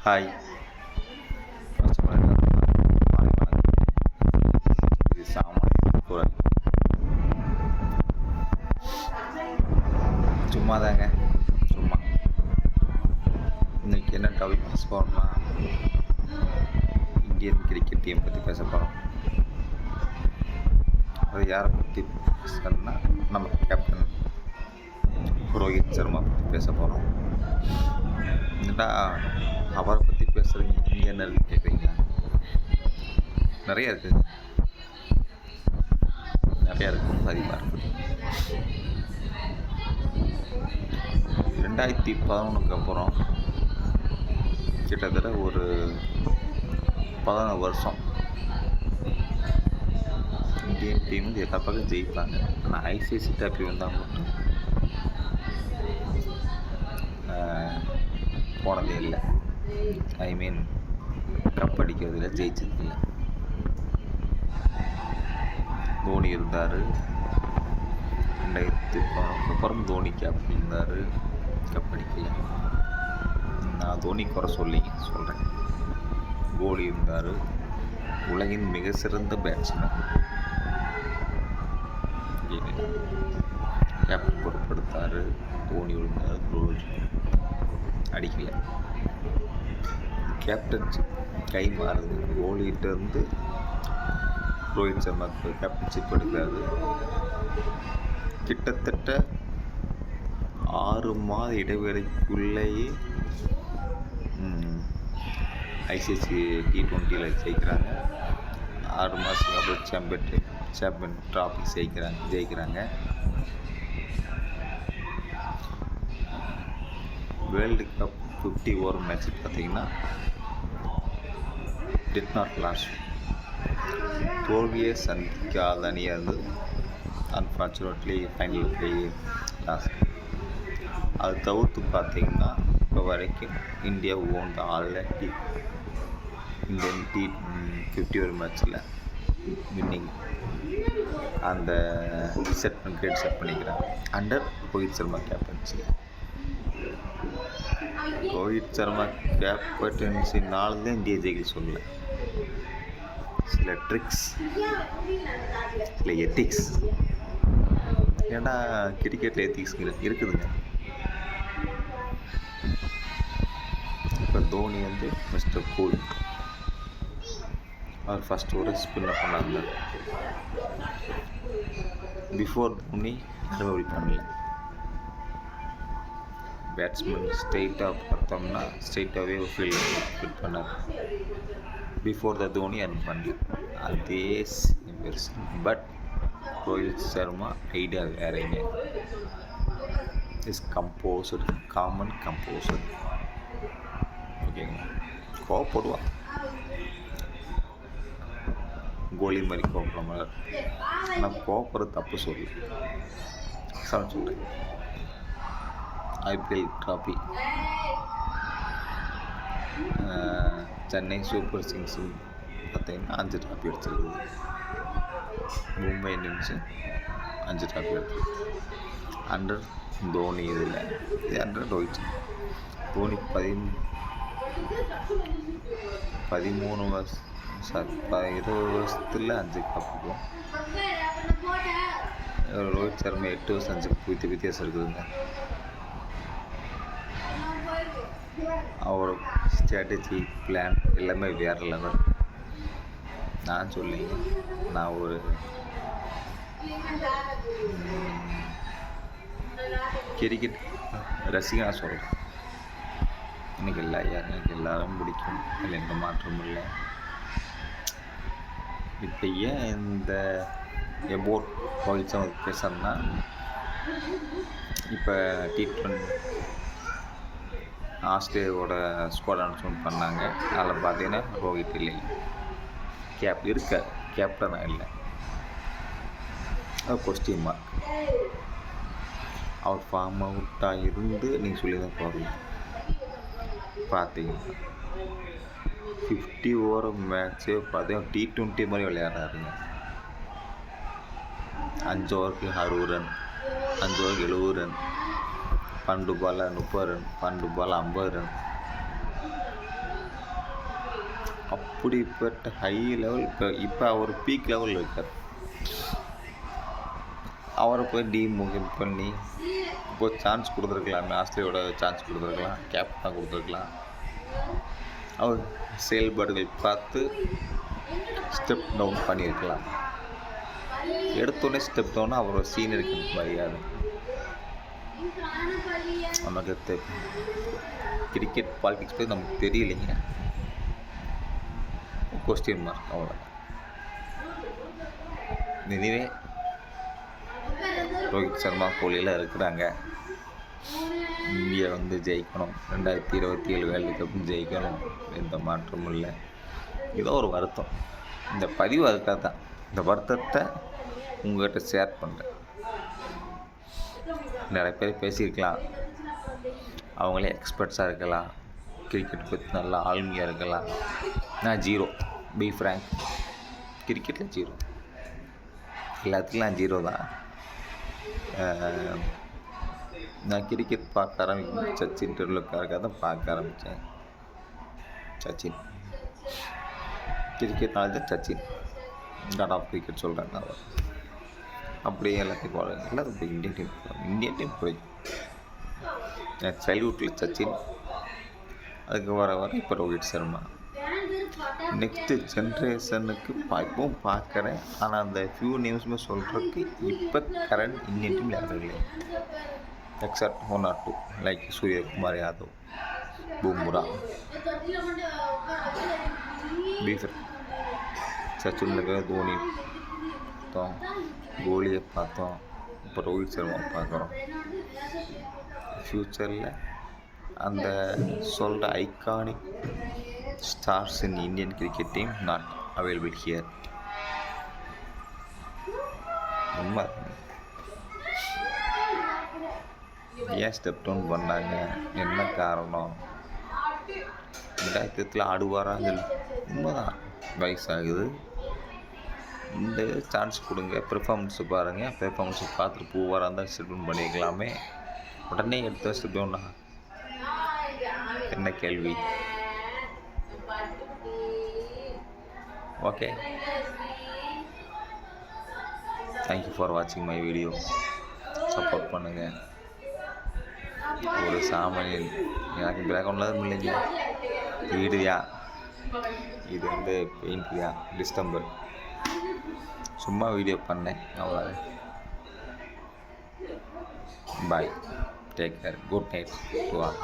Hi. First of all எல்லாத்துக்கும் மாலை வணக்கம். இது சாமானிய குரல். சும்மா தாங்க, சும்மா. இன்னைக்கு என்ன டாபிக் பேச போகிறோம்னா, இந்தியன் கிரிக்கெட் டீம் பற்றி பேச போகிறோம். அது யாரை பற்றி பேசுகிறோம்னா, நம்ம கேப்டன் ரோஹித் சர்மா பற்றி பேச போகிறோம். என்னடா அவரை பற்றி பேசுகிறீங்க, இங்கே என்ன இருக்குது கேட்குறீங்களா? நிறையா இருக்குதுங்க, நிறையா இருக்குது, அதிகமாக இருக்குது. 2011 அப்புறம் கிட்டத்தட்ட ஒரு 11 வருஷம் இந்தியன் டீம் எல்லா பக்கம் ஜெயிப்பாங்க. ஆனால் ஐசிசி டிராஃபி வந்தால் மட்டும் போனதே இல்லை. கப் அடிக்கிறதுல ஜெயிச்சது இல்லை. தோனி இருந்தார், 2010 அப்புறம் தோனி கேப்டன் இருந்தார், கப் அடிக்கல. நான் தோனி குறை சொல்கிறேன். கோலி இருந்தார், உலகின் மிக சிறந்த பேட்ஸ்மேன். கேப்டன் பொறுப்படுத்தார், தோனி விழுந்தார், அடிக்கலை. கேப்டன்ஷிப் கை மாறுது. கோலிகிட்டேருந்து ரோஹித் சர்மாவுக்கு கேப்டன்ஷிப் எடுக்கிறாரு. கிட்டத்தட்ட 6 மாத இடைவேளைக்குள்ளேயே ஐசிசி T20 ஜெயிக்கிறாங்க. 6 மாதத்துக்கு அப்புறம் சாம்பியன் ட்ராஃபி ஜெயிக்கிறாங்க. வேர்ல்டு கப் 50 ஓவர் மேட்ச் பார்த்தீங்கன்னா டிட் நாட் லாஸ்ட். தோல்வியை சந்திக்காத அணியாக இருந்தது. அன்ஃபார்ச்சுனேட்லி ஃபைனல் போய் லாஸ்ட். அது தவிர்த்து பார்த்தீங்கன்னா இப்போ வரைக்கும் India won already Indian T50 over மேட்ச்சில் வின்னிங் அந்த கிரேட் செட் பண்ணிக்கிறாங்க அண்டர் ரோஹித் சர்மா கேப்டன்சி. ரோஹித் சர்மா கேப்டன்சினால தான் இந்தியா ஜெயிக்க சொல்லலை. சில ட்ரிக்ஸ், சில எத்திக்ஸ். ஏன்னா கிரிக்கெட்டில் எத்திக்ஸ் இருக்குதுங்க. இப்போ தோனி மிஸ்டர் கூல், அவர் ஃபஸ்ட் ஒரு ஸ்பின்னர் பண்ணாங்க. பிஃபோர் தோனி யாரும் அப்படி பண்ணல. பேட்ஸ்மேன் ஸ்ட்ரெயிட்டாக பார்த்தோம்னா ஸ்ட்ரெயிட்டாகவே ஃபீல்ட் பண்ணார். பிஃபோர் த தோனி அது பண்ணல. அதே பெருசு. பட் ரோஹித் சர்மா ஐடியா வேறங்க. Is composed, common composed. ஓகேங்க, கோவப்படுவான், கோலி மாதிரி கோவப்படுற மாதிரி. ஆனால் கோவப்படுறது தப்பு சொல்கிறேன். IPL trophy Chennai super kings பார்த்தீங்கன்னா 5 ட்ராஃபி அடிச்சிருக்குது. மும்பை இந்தியன்ஸு 5 ட்ராஃபி எடுத்து அண்டர் தோனி. இதில் அண்டர் ரோஹித். தோனி 13 வருஷம் 20 வருஷத்தில் 5 கப்புக்கும், ரோஹித் சர்மா 8 வருஷம் 5 கப்பு வித்தியாசம் இருக்குதுங்க. அவரோட ஸ்ட்ராட்டஜி, பிளான் எல்லாமே வேறு லெவல். நான் சொல்லிங்க, நான் ஒரு கிரிக்கெட் ரசிகனாக சொல்கிறேன். எனக்கு எல்லாரும் பிடிக்கும், அதில் எந்த மாற்றமும் இல்லை. இப்போ ஏன் இந்த எபோட் ரோஹித் சர்மா பேசுகிறேன்னா, இப்போ T20 ஆஸ்திரேலியாவோட ஸ்குவாட் அனௌன்ஸ்மெண்ட் பண்ணாங்க. அதில் பார்த்தீங்கன்னா ரோஹித் இல்லை, கேப்டனாக இல்லை. அது கொஸ்டின் மார்க். அவர் ஃபார்ம் அவுட்டாக இருந்து நீங்கள் சொல்லி தான் போகிறீங்க. பார்த்தீங்கன்னா 50 ஓவர் மேட்ச்சு பார்த்தீங்கன்னா T20 மாதிரி விளையாடுறாருங்க. 5 ஓவருக்கு 60 ரன், 5 ஓவருக்கு 70 ரன், 12 பால் 30 ரன், 12 பால் 50 ரன். அப்படிப்பட்ட ஹை லெவல் இப்போ அவர் பீக் லெவலில் இருக்கார். அவரை போய் டிமோட்டிவேட் பண்ணி இப்போ சான்ஸ் கொடுத்துருக்கலாமே, ஆஸ்திரேலியாவோட சான்ஸ் கொடுத்துருக்கலாம், கேப்டனாக கொடுத்துருக்கலாம். அவர் செயல்பாடுகள் பார்த்து ஸ்டெப் டவுன் பண்ணியிருக்கலாம். எடுத்தோடனே ஸ்டெப் டவுன் அவரோட சீனியருக்கு மரியாதை. நமக்கு கிரிக்கெட் பாலிடிக்ஸ் பற்றி நமக்கு தெரியலைங்க. கொஸ்டின் மார்க் அவ்வளோ. இதுவே ரோஹித் சர்மா கோலியெல்லாம் இருக்கிறாங்க. இந்தியா ஜெயிக்கணும், 2027 வேர்ல்டு கப் ஜெயிக்கணும், எந்த மாற்றமும் இல்லை. இதோ ஒரு வருத்தம். இந்த பதிவு அதுக்காக தான். இந்த வருத்தத்தை உங்கள்கிட்ட ஷேர் பண்ணுறேன். நிறைய பேர் பேசியிருக்கலாம், அவங்களே எக்ஸ்பர்ட்ஸாக இருக்கலாம், கிரிக்கெட் பற்றி நல்லா ஆளுமையாக இருக்கலாம். நான் ஜீரோ, பி ஃப்ராங்க். கிரிக்கெட்டில் ஜீரோ, எல்லாத்துக்கும் நான் ஜீரோ தான். நான் கிரிக்கெட் பார்க்க ஆரம்பிக்கும் சச்சின் டெண்டுல்கருக்காக தான் பார்க்க ஆரம்பித்தேன். Sachin cricket knowledge Sachin god of cricket சொல்கிறேன் நான். அப்படியே எல்லாத்தையும் போல எல்லாரும் இப்போ இந்தியன் டீம் பிடிக்கும். என் சைல்ட்ஹுட்டில் சச்சின், அதுக்கு வர இப்போ ரோஹித் சர்மா. நெக்ஸ்ட்டு ஜென்ரேஷனுக்கு இப்பவும் பார்க்குறேன். ஆனால் அந்த ஃபியூ நேம்ஸுமே சொல்கிறதுக்கு இப்போ கரண்ட் இந்தியன் டீம் யாரும் இல்லை. Except 1 or 2 like Suryakumar Yadav, Bumrah, பீஃபர், சச்சினுக்கு தோனி பார்த்தோம், கோலியை பார்த்தோம், இப்போ ரோஹித் சர்மா பார்க்குறோம். ஃப்யூச்சரில் அந்த சொல்கிற iconic stars in Indian cricket team not available here. உண்மை. ஏன் ஸ்டெப் டவுன் பண்ணாங்க, என்ன காரணம்? 2010 ஆடுவாராங்க. உண்மைதான், வயசாகுது. இந்த சான்ஸ் கொடுங்க, பெர்ஃபார்மன்ஸை பாருங்கள். பெர்ஃபார்மன்ஸை பார்த்துட்டு பூவாராக இருந்தால் ஸ்டெப் டவுன் பண்ணிக்கலாமே. உடனே எடுத்த ஸ்டெப் டவுனா என்ன கேள்வி? ஓகே, தேங்க்யூ ஃபார் வாட்சிங் மை வீடியோ. சப்போர்ட் பண்ணுங்கள். ஒரு சாமானியன், எனக்கு பேக்ரவுண்டில் இல்லைங்க, வீடுயா, இது பெயிண்ட்யா, டிஸ்டம்பர், சும்மா வீடியோ பண்ணேன், அவ்வளோ. Bye, take care, good night to all.